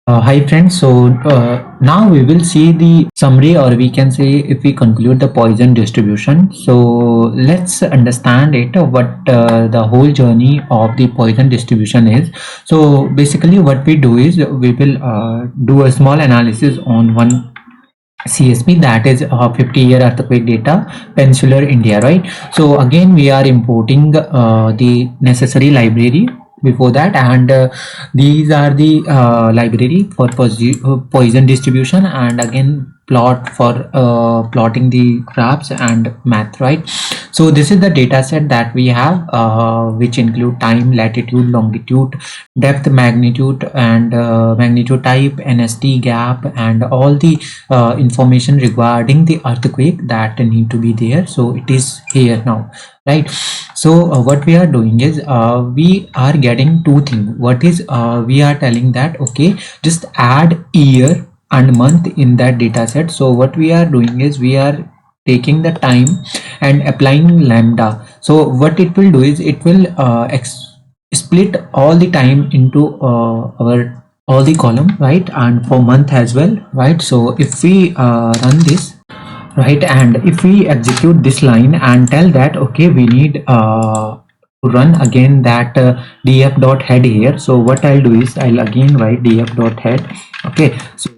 Hi friends, now we will see the summary, or we can say if we conclude the Poisson distribution. So let's understand it, what the whole journey of the Poisson distribution is. So basically what we do is we will do a small analysis on one CSP, that is 50-year earthquake data, Peninsular India, right? So again we are importing the necessary library before that, and these are the library for Poisson distribution, and again plot for plotting the graphs and math, right? So this is the data set that we have, which include time, latitude, longitude, depth, magnitude, and magnitude type, NST gap, and all the information regarding the earthquake that need to be there. So it is here now, right? So what we are doing is we are getting two things. What is we are telling that okay, just add year and month in that data set. So what we are doing is we are taking the time and applying lambda. So what it will do is it will split all the time into our all the column, right, and for month as well, right? So if we run this, right, and if we execute this line and tell that okay, we need to run again that df dot head here. So what I'll do is I'll again write df dot head. Okay, so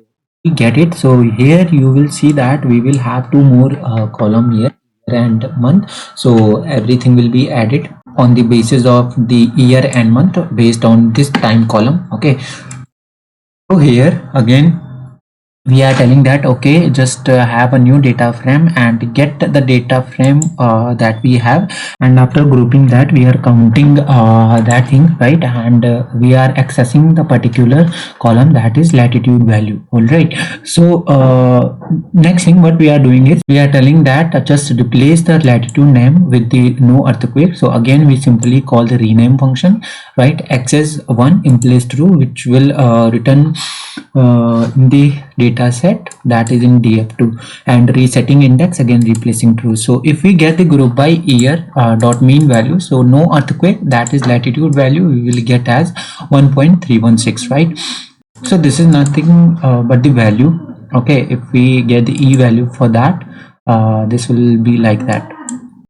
we get it. So here you will see that we will have two more column here, year and month. So everything will be added on the basis of the year and month based on this time column. Okay, so here again we are telling that okay, just have a new data frame and get the data frame that we have, and after grouping that we are counting that thing, right, and we are accessing the particular column, that is latitude value. All right, so next thing what we are doing is we are telling that just replace the latitude name with the no earthquake. So again we simply call the rename function, right, access1 in place true, which will return in the data set that is in df2, and resetting index again replacing true. So if we get the group by year dot mean value, so no earthquake, that is latitude value, we will get as 1.316, right? So this is nothing but the value. Okay, if we get the e value for that, this will be like that.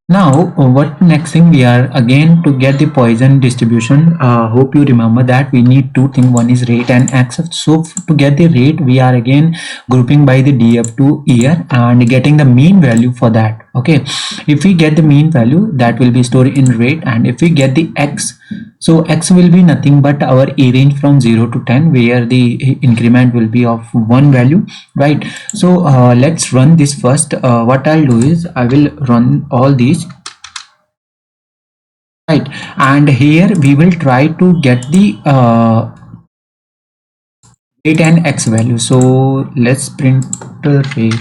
Now, what next thing we are again to get the Poisson distribution. Hope you remember that we need two things. One is rate and access. So to get the rate, we are again grouping by the df2 year and getting the mean value for that. Okay, if we get the mean value, that will be stored in rate, and if we get the x, so x will be nothing but our e range from 0 to 10, where the increment will be of one value, right? So let's run this first. What I'll do is I will run all these, right, and here we will try to get the rate and x value. So let's print the rate,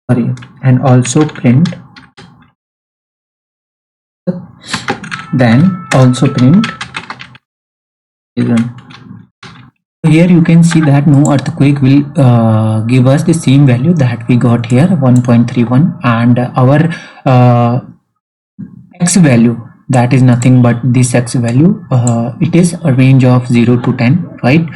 sorry, and also print, then also print even. Here you can see that no earthquake will give us the same value that we got here, 1.31, and our x value, that is nothing but this x value, it is a range of 0 to 10, right?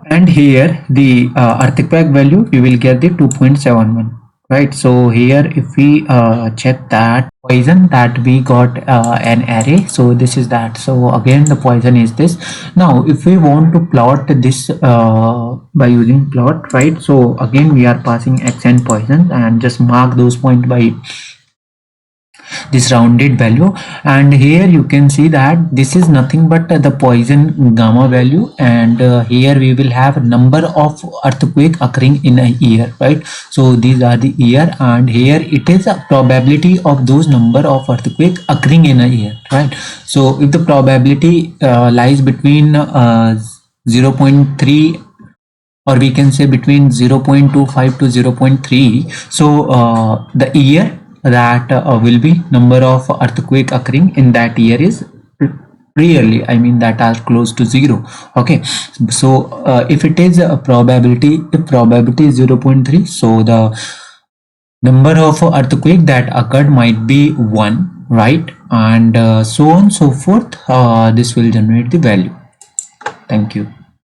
And here the earthquake value, we will get the 2.71, right? So here if we check that Poisson that we got an array, so this is that. So again the Poisson is this. Now if we want to plot this by using plot, right, so again we are passing x and Poisson, and just mark those points by this rounded value, and here you can see that this is nothing but the Poisson gamma value, and here we will have number of earthquake occurring in a year, right? So these are the year, and here it is a probability of those number of earthquake occurring in a year, right? So if the probability lies between 0.3, or we can say between 0.25 to 0.3, so the year that will be number of earthquake occurring in that year is rarely, I mean that are close to 0. Okay, so if it is a probability, if probability is 0.3, so the number of earthquake that occurred might be 1, right? and so on so forth. This will generate the value. Thank you.